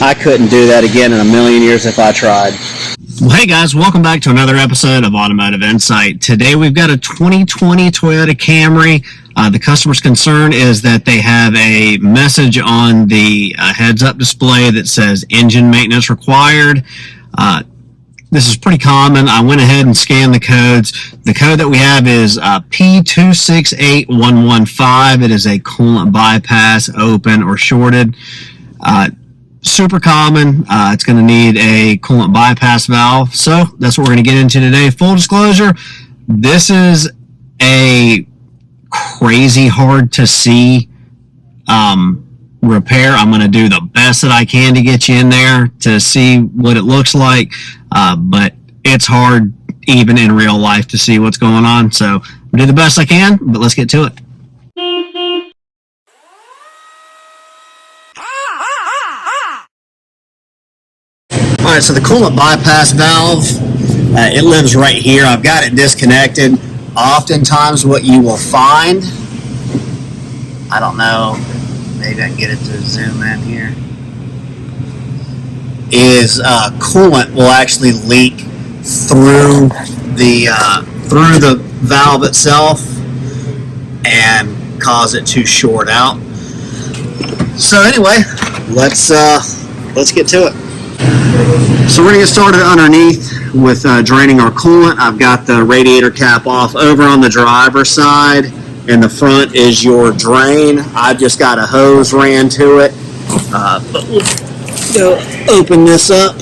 I couldn't do that again in a million years if I tried. Well, hey guys, welcome back to another episode of Automotive Insight. Today we've got a 2020 Toyota Camry. The customer's concern is that they have a message on the heads-up display that says engine maintenance required. This is pretty common. I went ahead and scanned the codes. The code that we have is P268115. It is a coolant bypass, open or shorted. Super common. It's going to need a coolant bypass valve. So that's what we're going to get into today. Full disclosure, this is a crazy hard to see repair. I'm going to do the best that I can to get you in there to see what it looks like, but it's hard even in real life to see what's going on. So I'll do the best I can, but let's get to it. All right, so the coolant bypass valve, it lives right here. I've got it disconnected. Oftentimes what you will find, I don't know, maybe I can get it to zoom in here, is coolant will actually leak through the valve itself and cause it to short out. So anyway, let's get to it. So we're going to get started underneath with draining our coolant. I've got the radiator cap off over on the driver's side. In the front is your drain. I've just got a hose ran to it. But we'll go open this up.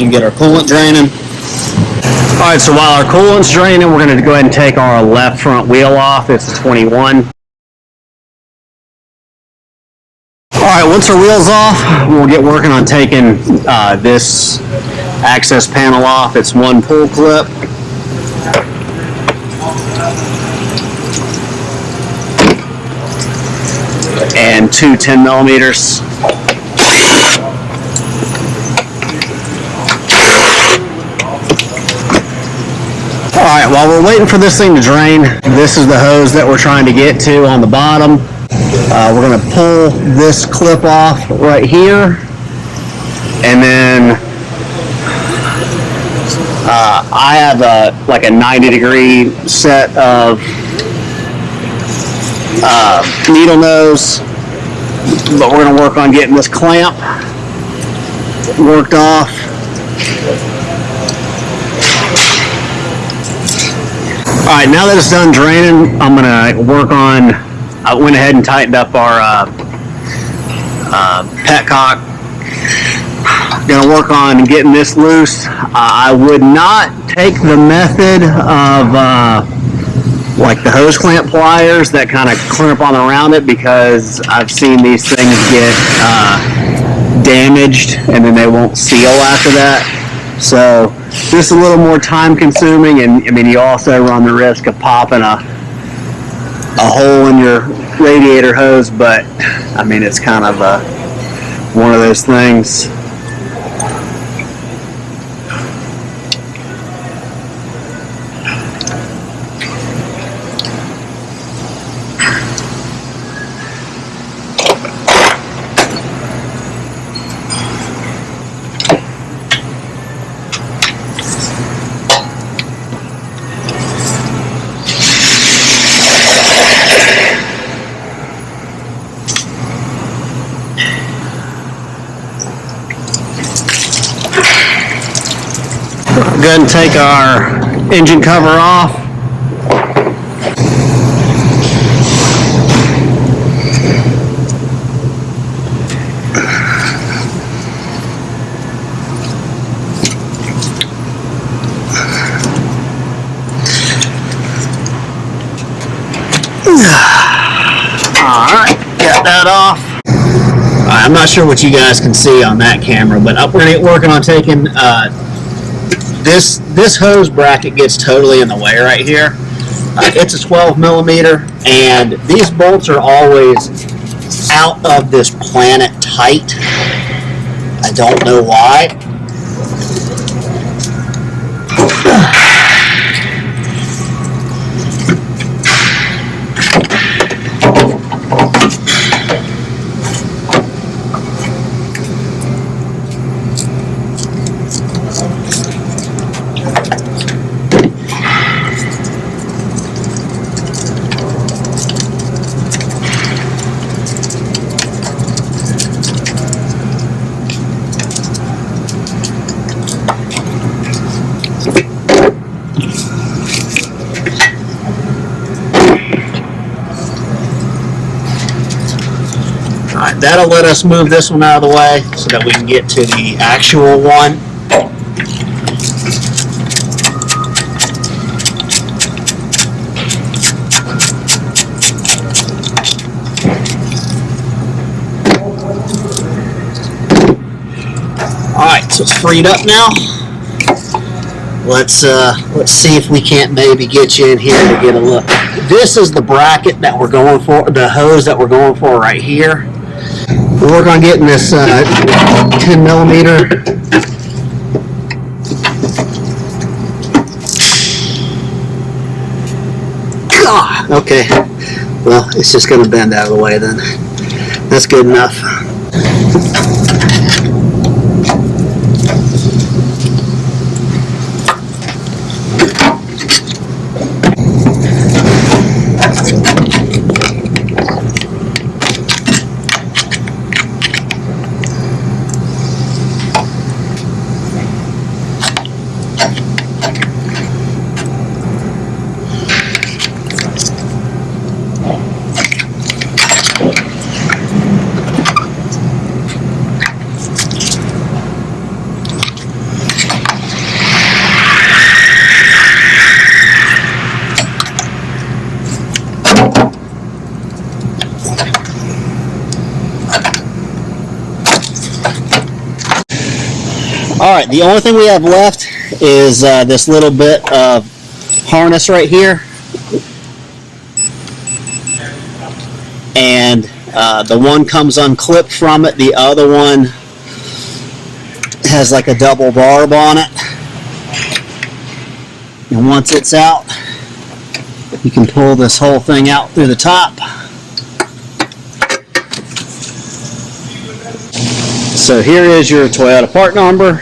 And get our coolant draining. All right, so while our coolant's draining, we're going to go ahead and take our left front wheel off. It's a 21. All right, once our wheel's off, we'll get working on taking this access panel off. It's one pull clip. And two 10 millimeters. All right, while we're waiting for this thing to drain, this is the hose that we're trying to get to on the bottom. We're going to pull this clip off right here, and then I have like a 90-degree set of needle nose, but we're going to work on getting this clamp worked off. All right, now that it's done draining, I'm going to work on, I went ahead and tightened up our petcock. Going to work on getting this loose. I would not take the method of like the hose clamp pliers that kind of clamp on around it, because I've seen these things get damaged and then they won't seal after that. So just a little more time consuming, and I mean, you also run the risk of popping a hole in your radiator hose, but I mean, it's kind of one of those things. Go ahead and take our engine cover off. All right, got that off. I'm not sure what you guys can see on that camera, but we're going to get working on taking this hose bracket gets totally in the way right here. It's a 12 millimeter, and these bolts are always out of this planet tight. I don't know why. that'll let us move this one out of the way so that we can get to the actual one. Alright, so it's freed up now. Let's see if we can't maybe get you in here to get a look. This is the bracket that we're going for, the hose that we're going for right here. We're going to get in this 10 millimeter. Okay, well, it's just going to bend out of the way then. That's good enough. Alright, the only thing we have left is this little bit of harness right here. And the one comes unclipped from it, the other one has like a double barb on it. And once it's out, you can pull this whole thing out through the top. So here is your Toyota part number.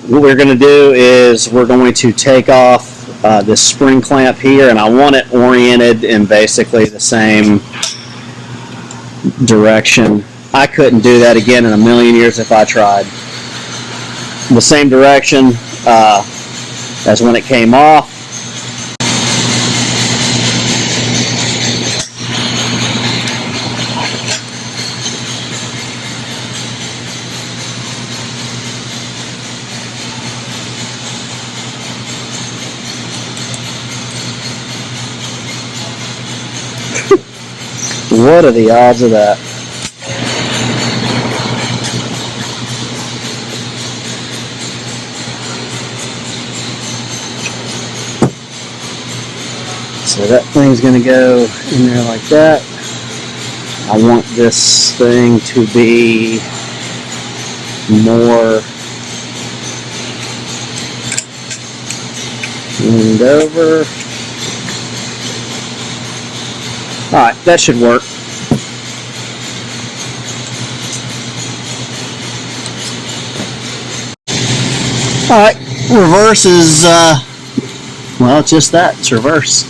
What we're going to do is we're going to take off this spring clamp here, and I want it oriented in basically the same direction. I couldn't do that again in a million years if I tried. The same direction as when it came off. What are the odds of that? So that thing's going to go in there like that. I want this thing to be more leaned over. Alright, that should work. Alright, reverse is, well, it's just that, it's reverse.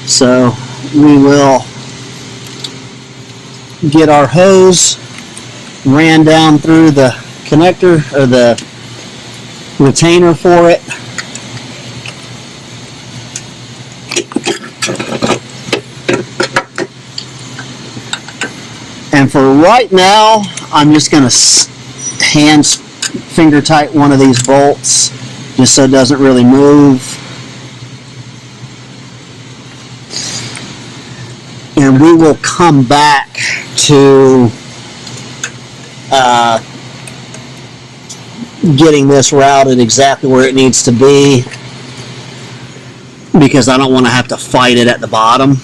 So we will get our hose ran down through the connector, or the retainer for it. And for right now, I'm just going to hand finger tight one of these bolts just so it doesn't really move. And we will come back to getting this routed exactly where it needs to be, because I don't want to have to fight it at the bottom.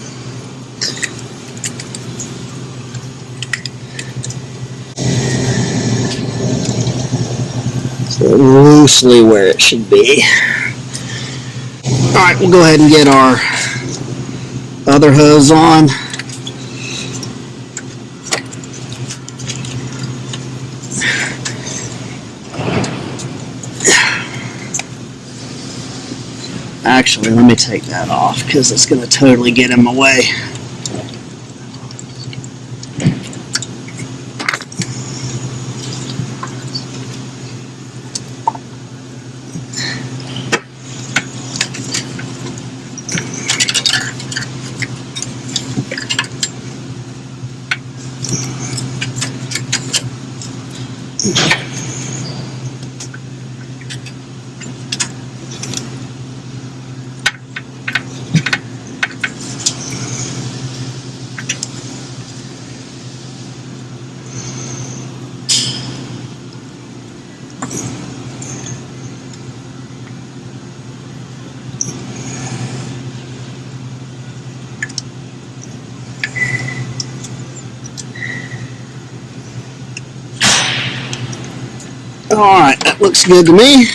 Loosely where it should be. Alright, we'll go ahead and get our other hose on. Actually, let me take that off because it's going to totally get in my way. Alright, that looks good to me.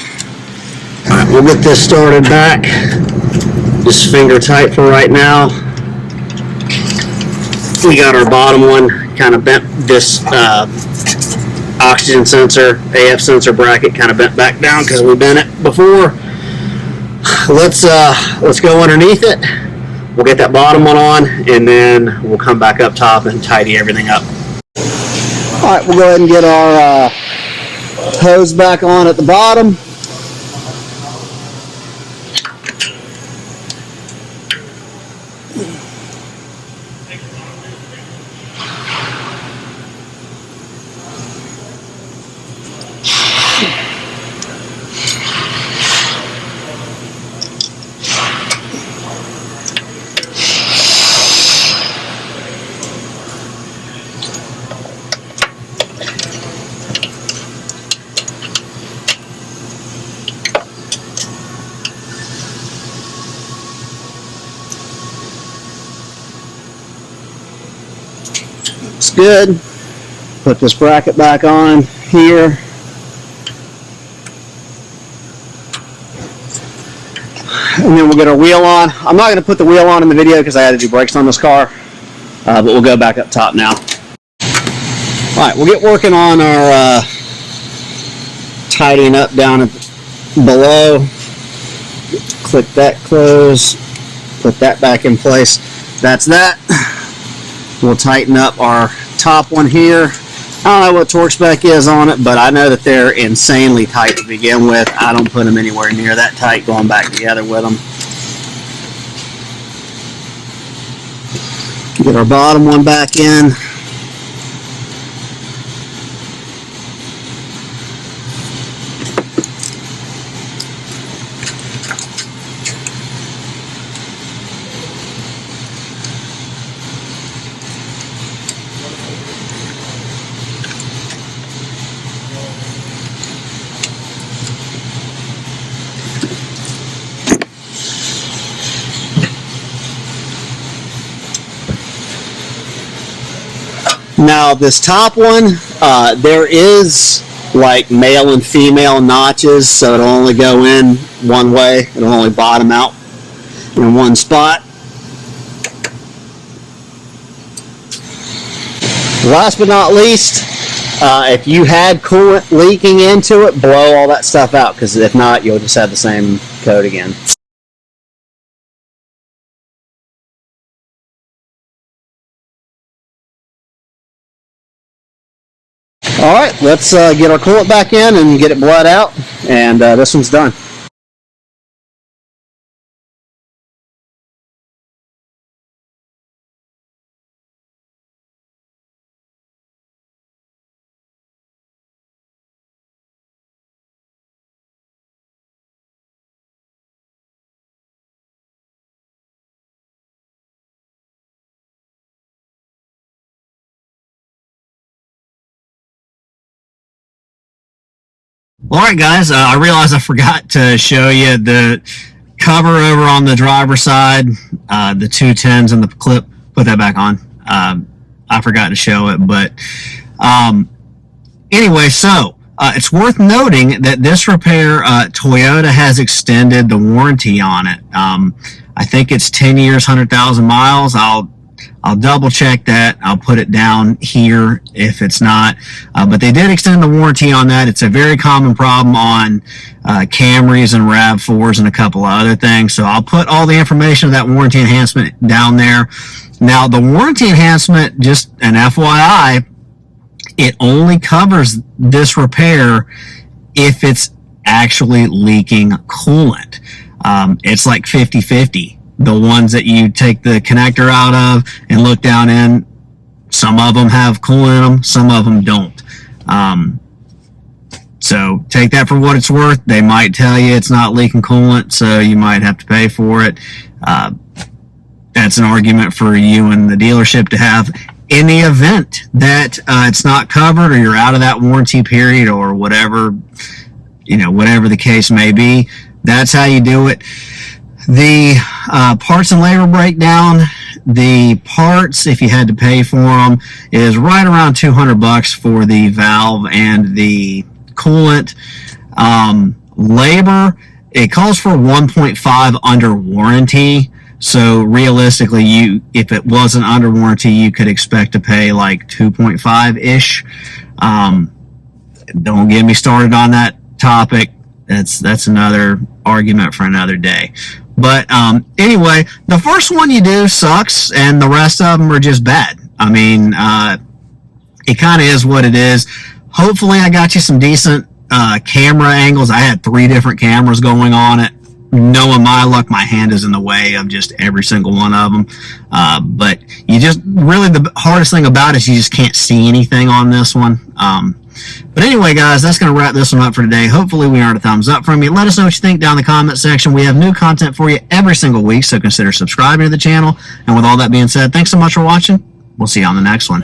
Alright, we'll get this started back. Just finger tight for right now. We got our bottom one kind of bent. This oxygen sensor, AF sensor bracket kind of bent back down because we bent it before. Let's go underneath it. We'll get that bottom one on, and then we'll come back up top and tidy everything up. Alright, we'll go ahead and get our hose back on at the bottom. It's good. Put this bracket back on here. And then we'll get our wheel on. I'm not going to put the wheel on in the video because I had to do brakes on this car. But we'll go back up top now. Alright, we'll get working on our tidying up down below. Click that close. Put that back in place. That's that. We'll tighten up our top one here. I don't know what torque spec is on it, but I know that they're insanely tight to begin with. I don't put them anywhere near that tight going back together with them. Get our bottom one back in. Now this top one, there is like male and female notches, so it'll only go in one way. It'll only bottom out in one spot. Last but not least, if you had coolant leaking into it, blow all that stuff out, because if not, you'll just have the same code again. Alright, let's get our coolant back in and get it bled out, and this one's done. Alright guys, I realized I forgot to show you the cover over on the driver's side, the 210s and the clip. Put that back on. I forgot to show it, but anyway, so it's worth noting that this repair, Toyota has extended the warranty on it. I think it's 10 years, 100,000 miles. I'll double check that. I'll put it down here if it's not. But they did extend the warranty on that. It's a very common problem on Camrys and RAV4s and a couple of other things. So I'll put all the information of that warranty enhancement down there. Now, the warranty enhancement, just an FYI, it only covers this repair if it's actually leaking coolant. It's like 50-50. The ones that you take the connector out of and look down in, some of them have coolant in them, some of them don't. So take that for what it's worth. They might tell you it's not leaking coolant, so you might have to pay for it. That's an argument for you and the dealership to have. In the event that it's not covered, or you're out of that warranty period, or whatever, whatever the case may be, that's how you do it. The parts and labor breakdown, the parts, if you had to pay for them, is right around $200 for the valve and the coolant. Labor, it calls for 1.5 under warranty. So realistically, if it wasn't under warranty, you could expect to pay like 2.5-ish. Don't get me started on that topic. That's another argument for another day. But anyway, the first one you do sucks, and the rest of them are just bad. I mean, it kind of is what it is. Hopefully, I got you some decent camera angles. I had 3 different cameras going on it. Knowing my luck, my hand is in the way of just every single one of them. But you just really, the hardest thing about it is you just can't see anything on this one. But anyway, guys, that's going to wrap this one up for today. Hopefully, we earned a thumbs up from you. Let us know what you think down in the comment section. We have new content for you every single week, so consider subscribing to the channel. And with all that being said, thanks so much for watching. We'll see you on the next one.